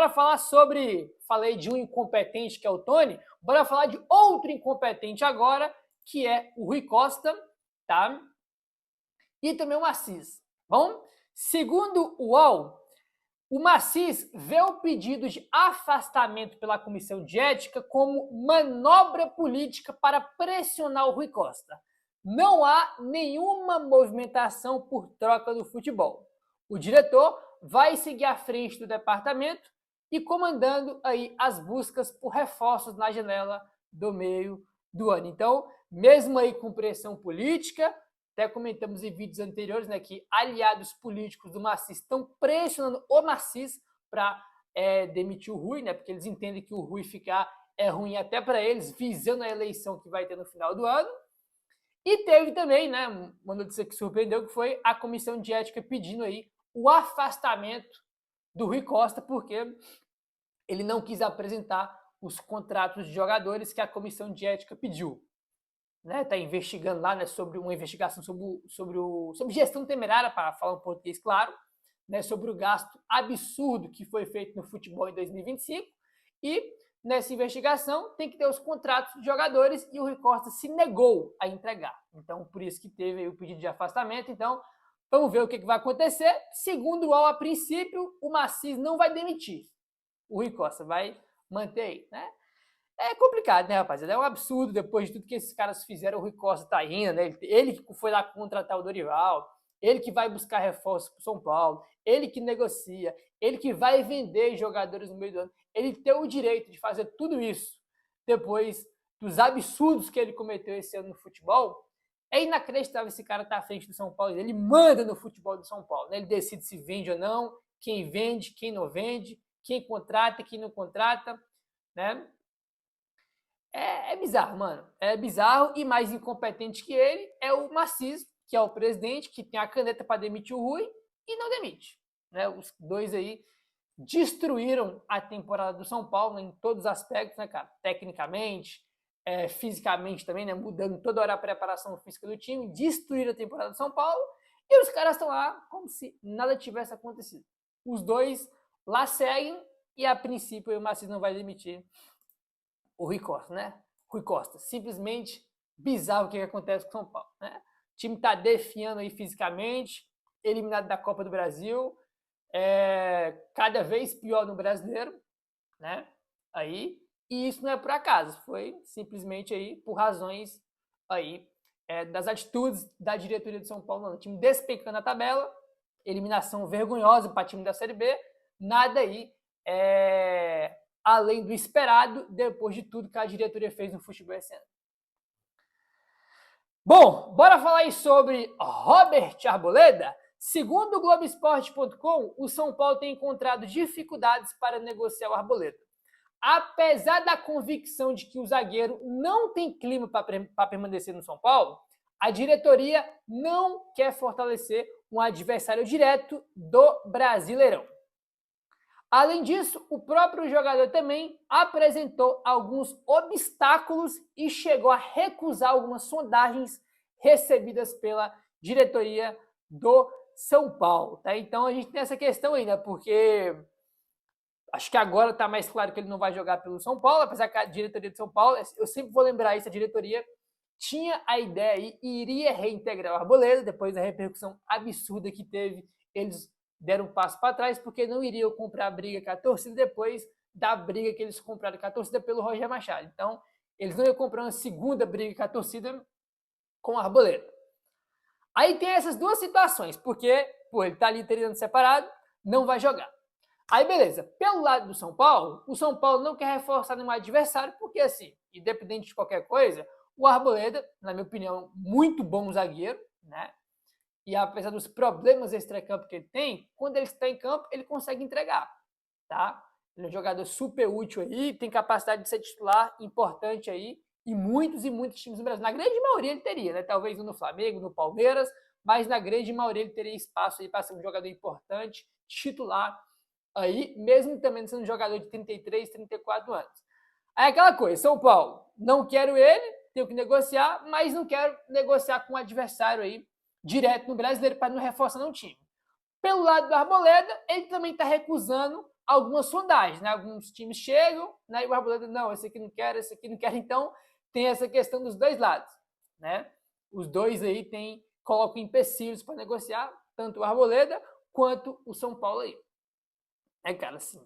bora falar sobre... Falei de um incompetente, que é o Tony. Bora falar de outro incompetente agora, que é o Rui Costa, tá? E também o Assis. Bom, segundo o UOL, o Assis vê o pedido de afastamento pela Comissão de Ética como manobra política para pressionar o Rui Costa. Não há nenhuma movimentação por troca do futebol. O diretor vai seguir à frente do departamento e comandando aí as buscas por reforços na janela do meio do ano. Então, mesmo aí com pressão política, até comentamos em vídeos anteriores, né, que aliados políticos do Assis estão pressionando o Assis para demitir o Rui, né, porque eles entendem que o Rui ficar é ruim até para eles, visando a eleição que vai ter no final do ano. E teve também, né, uma notícia que surpreendeu, que foi a Comissão de Ética pedindo aí o afastamento do Rui Costa, porque ele não quis apresentar os contratos de jogadores que a Comissão de Ética pediu. Tá investigando lá, né, sobre uma investigação sobre gestão temerária, para falar um português claro, né, sobre o gasto absurdo que foi feito no futebol em 2025, e nessa investigação tem que ter os contratos de jogadores e o Rui Costa se negou a entregar. Então, por isso que teve aí o pedido de afastamento. Então, vamos ver o que vai acontecer. Segundo o UOL, a princípio, o Assis não vai demitir. O Rui Costa vai manter aí, né? É complicado, né, rapaziada? É um absurdo depois de tudo que esses caras fizeram. O Rui Costa tá indo, né? Ele que foi lá contratar o Dorival, ele que vai buscar reforços pro São Paulo, ele que negocia, ele que vai vender jogadores no meio do ano. Ele tem o direito de fazer tudo isso depois dos absurdos que ele cometeu esse ano no futebol. É inacreditável esse cara estar à frente do São Paulo. Ele manda no futebol do São Paulo, né? Ele decide se vende ou não, quem vende, quem não vende, quem contrata, quem não contrata, né? É bizarro, mano. É bizarro, e mais incompetente que ele é o Assis, que é o presidente, que tem a caneta para demitir o Rui e não demite. Né? Os dois aí destruíram a temporada do São Paulo, né, em todos os aspectos, né, cara? Tecnicamente, fisicamente também, né? Mudando toda hora a preparação física do time, destruíram a temporada do São Paulo, e os caras estão lá como se nada tivesse acontecido. Os dois lá seguem, e a princípio o Assis não vai demitir o Rui Costa, né? Rui Costa, simplesmente bizarro o que acontece com o São Paulo, né? O time tá definhando aí fisicamente, eliminado da Copa do Brasil, cada vez pior no Brasileiro, né? Aí, e isso não é por acaso, foi simplesmente aí por razões aí das atitudes da diretoria de São Paulo, não. O time despencando a tabela, eliminação vergonhosa para o time da Série B, nada aí além do esperado, depois de tudo que a diretoria fez no futebol esse ano. Bom, bora falar aí sobre Robert Arboleda. Segundo o Globoesporte.com, o São Paulo tem encontrado dificuldades para negociar o Arboleda. Apesar da convicção de que o zagueiro não tem clima para permanecer no São Paulo, a diretoria não quer fortalecer um adversário direto do Brasileirão. Além disso, o próprio jogador também apresentou alguns obstáculos e chegou a recusar algumas sondagens recebidas pela diretoria do São Paulo. Tá? Então a gente tem essa questão ainda, porque acho que agora está mais claro que ele não vai jogar pelo São Paulo, apesar que a diretoria de São Paulo, eu sempre vou lembrar isso, a diretoria tinha a ideia e iria reintegrar o Arboleda, depois da repercussão absurda que teve, eles deram um passo para trás, porque não iriam comprar a briga com a torcida depois da briga que eles compraram com a torcida pelo Roger Machado. Então, eles não iam comprar uma segunda briga com a torcida com o Arboleda. Aí tem essas duas situações, porque ele tá ali treinando separado, não vai jogar. Aí, beleza. Pelo lado do São Paulo, o São Paulo não quer reforçar nenhum adversário, porque, assim, independente de qualquer coisa, o Arboleda, na minha opinião, muito bom zagueiro, né? E apesar dos problemas extra-campo que ele tem, quando ele está em campo, ele consegue entregar, tá? Ele é um jogador super útil aí, tem capacidade de ser titular importante aí, e muitos times do Brasil. Na grande maioria ele teria, né? Talvez no Flamengo, no Palmeiras, mas na grande maioria ele teria espaço aí para ser um jogador importante, titular aí, mesmo também sendo um jogador de 33, 34 anos. Aí aquela coisa, São Paulo, não quero ele, tenho que negociar, mas não quero negociar com um adversário aí, direto no Brasileiro, para não reforçar no time. Pelo lado do Arboleda, ele também está recusando algumas sondagens, né? Alguns times chegam, né? E o Arboleda, não, esse aqui não quer, esse aqui não quer. Então, tem essa questão dos dois lados, né? Os dois aí colocam empecilhos para negociar, tanto o Arboleda quanto o São Paulo aí. É, cara, assim,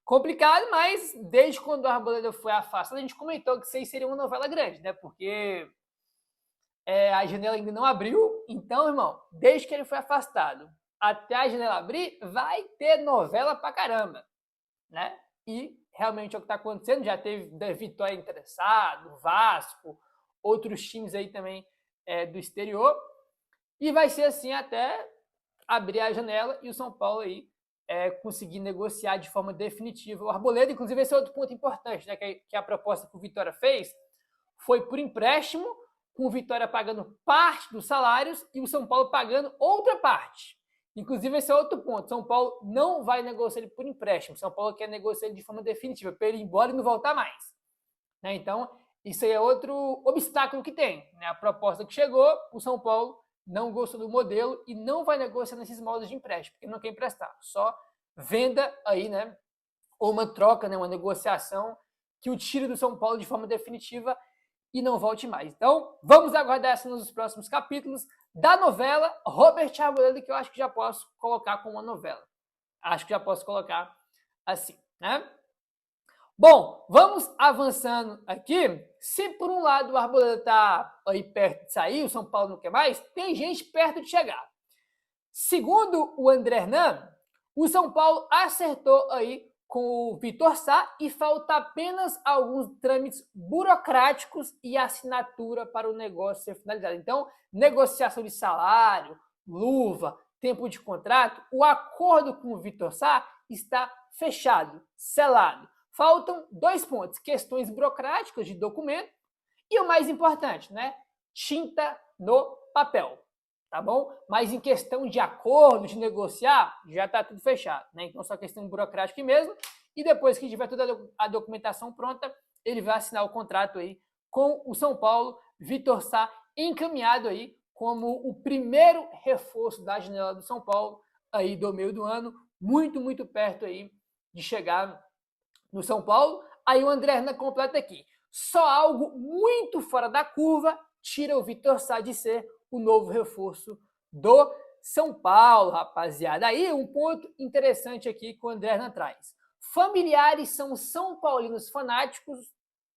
complicado, mas desde quando o Arboleda foi afastado, a gente comentou que isso aí seria uma novela grande, né? Porque a janela ainda não abriu, então, irmão, desde que ele foi afastado até a janela abrir, vai ter novela pra caramba, né? E realmente é o que está acontecendo, já teve Vitória interessado, Vasco, outros times aí também do exterior, e vai ser assim até abrir a janela e o São Paulo aí conseguir negociar de forma definitiva o Arboleda. Inclusive, esse é outro ponto importante, né? Que a proposta que o Vitória fez foi por empréstimo, com o Vitória pagando parte dos salários e o São Paulo pagando outra parte. Inclusive, esse é outro ponto. São Paulo não vai negociar ele por empréstimo. São Paulo quer negociar ele de forma definitiva, para ele ir embora e não voltar mais. Né? Então, isso aí é outro obstáculo que tem. Né? A proposta que chegou, o São Paulo não gostou do modelo e não vai negociar nesses moldes de empréstimo, porque não quer emprestar. Só venda aí, né? Ou uma troca, né? Uma negociação que o tire do São Paulo de forma definitiva e não volte mais. Então, vamos aguardar isso nos próximos capítulos da novela Robert Arboleda, que eu acho que já posso colocar como uma novela. Acho que já posso colocar assim, né? Bom, vamos avançando aqui. Se por um lado o Arboleda está aí perto de sair, o São Paulo não quer mais, tem gente perto de chegar. Segundo o André Hernan, o São Paulo acertou aí com o Vitor Sá e falta apenas alguns trâmites burocráticos e assinatura para o negócio ser finalizado. Então, negociação de salário, luva, tempo de contrato, o acordo com o Vitor Sá está fechado, selado. Faltam 2 pontos, questões burocráticas de documento e o mais importante, né? Tinta no papel. Tá bom? Mas em questão de acordo, de negociar, já está tudo fechado, né? Então, só questão burocrática mesmo. E depois que tiver toda a documentação pronta, ele vai assinar o contrato aí com o São Paulo, Vitor Sá, encaminhado aí como o primeiro reforço da janela do São Paulo aí do meio do ano, muito perto aí de chegar no São Paulo. Aí o André Hernan completa aqui. Só algo muito fora da curva tira o Vitor Sá de ser o novo reforço do São Paulo, rapaziada. Aí um ponto interessante aqui que o André Hernan traz. Familiares são são paulinos fanáticos,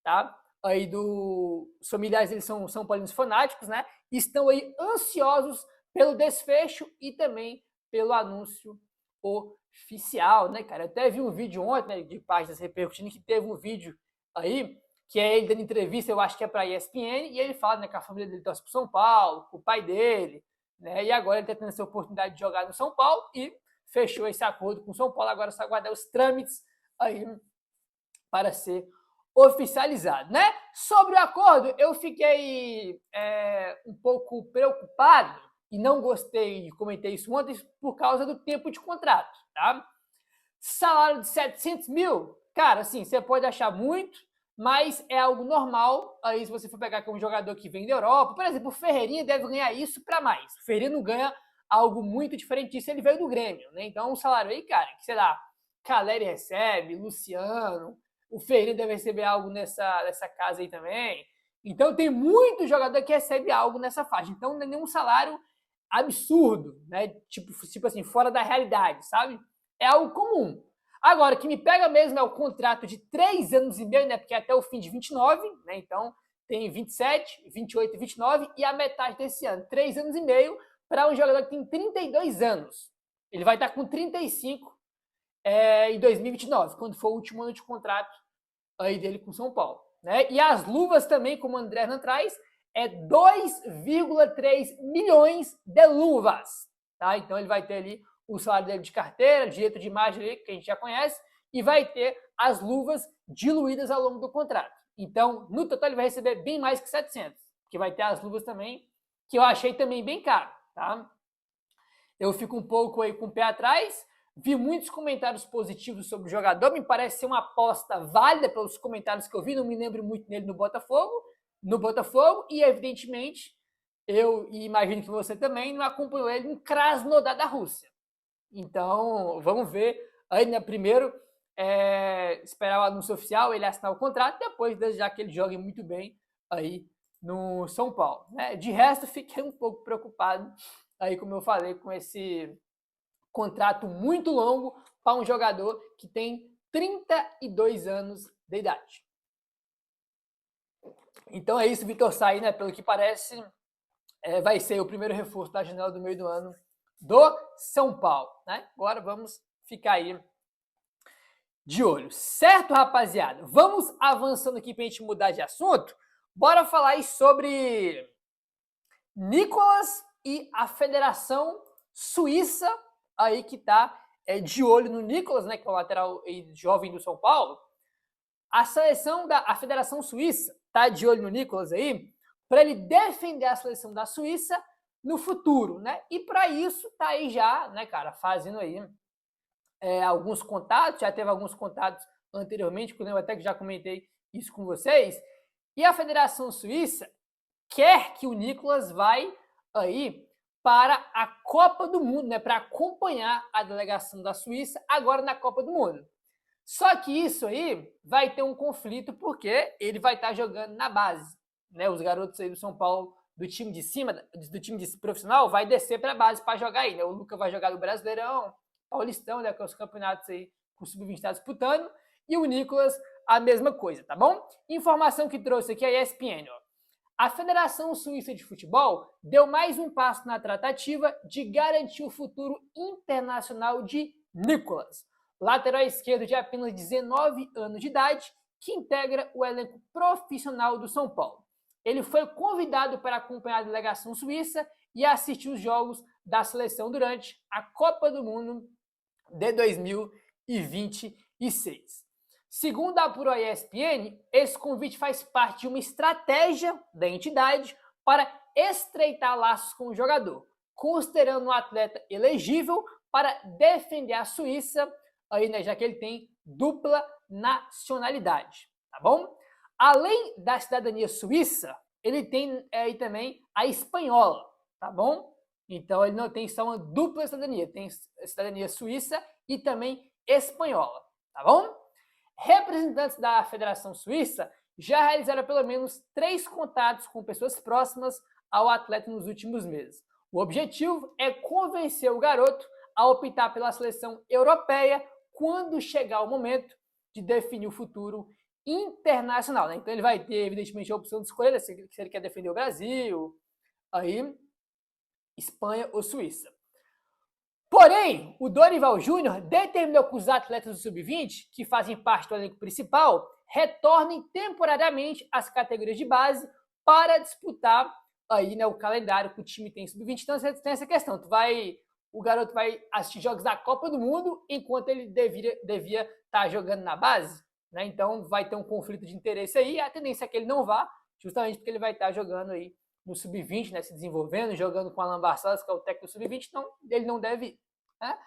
tá? Aí os familiares eles são são paulinos fanáticos, né? Estão aí ansiosos pelo desfecho e também pelo anúncio oficial, né, cara? Eu até vi um vídeo ontem, né, de páginas repercutindo que teve um vídeo aí que é ele dando entrevista, eu acho que é para a ESPN, e ele fala, né, que a família dele torce para São Paulo, o pai dele, né, e agora ele está tendo essa oportunidade de jogar no São Paulo e fechou esse acordo com o São Paulo, agora é só aguardar os trâmites aí para ser oficializado, né? Sobre o acordo, eu fiquei um pouco preocupado e não gostei, comentei isso ontem, por causa do tempo de contrato, tá? Salário de 700 mil, cara, assim, você pode achar muito, mas é algo normal. Aí, se você for pegar um jogador que vem da Europa, por exemplo, o Ferreirinha deve ganhar isso para mais. O Ferreirinha não ganha algo muito diferente disso, ele veio do Grêmio, né? Então, um salário aí, cara, que sei lá, Caleri recebe, Luciano, o Ferreirinha deve receber algo nessa casa aí também. Então, tem muito jogador que recebe algo nessa faixa. Então, não é nenhum salário absurdo, né? Tipo assim, fora da realidade, sabe? É algo comum. Agora, o que me pega mesmo é o contrato de 3 anos e meio, né? Porque é até o fim de 29, né? Então, tem 27, 28 e 29 e a metade desse ano. 3 anos e meio para um jogador que tem 32 anos. Ele vai estar com 35 em 2029, quando for o último ano de contrato aí dele com São Paulo, né? E as luvas também, como o André não traz, é 2,3 milhões de luvas, tá? Então ele vai ter ali o salário dele de carteira, direito de imagem ali, que a gente já conhece, e vai ter as luvas diluídas ao longo do contrato. Então, no total, ele vai receber bem mais que 700, que vai ter as luvas também, que eu achei também bem caro, tá? Eu fico um pouco aí com o pé atrás, vi muitos comentários positivos sobre o jogador, me parece ser uma aposta válida pelos comentários que eu vi, não me lembro muito nele no Botafogo, e evidentemente, eu imagino que você também não acompanhou ele em Krasnodar da Rússia. Então, vamos ver aí, né, primeiro, esperar o anúncio oficial, ele assinar o contrato, depois desejar que ele jogue muito bem aí no São Paulo, né? De resto, fiquei um pouco preocupado aí, como eu falei, com esse contrato muito longo para um jogador que tem 32 anos de idade. Então é isso, Vitor Sá, né? Pelo que parece, vai ser o primeiro reforço da janela do meio do ano do São Paulo, né? Agora vamos ficar aí de olho. Certo, rapaziada? Vamos avançando aqui para a gente mudar de assunto. Bora falar aí sobre Nicolas e a Federação Suíça aí que tá de olho no Nicolas, né, que é o lateral jovem do São Paulo. A Federação Suíça tá de olho no Nicolas aí para ele defender a seleção da Suíça no futuro, né? E para isso tá aí já, né, cara, fazendo aí alguns contatos, já teve alguns contatos anteriormente, que eu até que já comentei isso com vocês. E a Federação Suíça quer que o Nicolas vai aí para a Copa do Mundo, né, para acompanhar a delegação da Suíça agora na Copa do Mundo. Só que isso aí vai ter um conflito porque ele vai estar jogando na base, né? Os garotos aí do São Paulo, do time de cima, do time de profissional, vai descer para a base para jogar aí, né? O Lucas vai jogar no Brasileirão, Paulistão, né, com os campeonatos aí com o Sub-20 está disputando, e o Nicolas a mesma coisa, tá bom? Informação que trouxe aqui a ESPN, ó. A Federação Suíça de Futebol deu mais um passo na tratativa de garantir o futuro internacional de Nicolas, lateral esquerdo de apenas 19 anos de idade, que integra o elenco profissional do São Paulo. Ele foi convidado para acompanhar a delegação suíça e assistir os jogos da seleção durante a Copa do Mundo de 2026. Segundo a apurou a ESPN, esse convite faz parte de uma estratégia da entidade para estreitar laços com o jogador, considerando um atleta elegível para defender a Suíça, aí, né, já que ele tem dupla nacionalidade, tá bom? Além da cidadania suíça, ele tem aí também a espanhola, tá bom? Então ele não tem só uma dupla cidadania, tem cidadania suíça e também espanhola, tá bom? Representantes da Federação Suíça já realizaram pelo menos 3 contatos com pessoas próximas ao atleta nos últimos meses. O objetivo é convencer o garoto a optar pela seleção europeia quando chegar o momento de definir o futuro internacional, né? Então ele vai ter, evidentemente, a opção de escolher se ele quer defender o Brasil, aí Espanha ou Suíça. Porém, o Dorival Júnior determinou que os atletas do Sub-20, que fazem parte do elenco principal, retornem temporariamente às categorias de base para disputar aí, né, o calendário que o time tem Sub-20. Então, você tem essa questão. O garoto vai assistir jogos da Copa do Mundo enquanto ele devia estar jogando na base, né? Então, vai ter um conflito de interesse aí. A tendência é que ele não vá, justamente porque ele vai estar jogando aí no Sub-20, né, se desenvolvendo, jogando com o Alan Barcelos, que é o técnico do Sub-20, então ele não deve ir, né?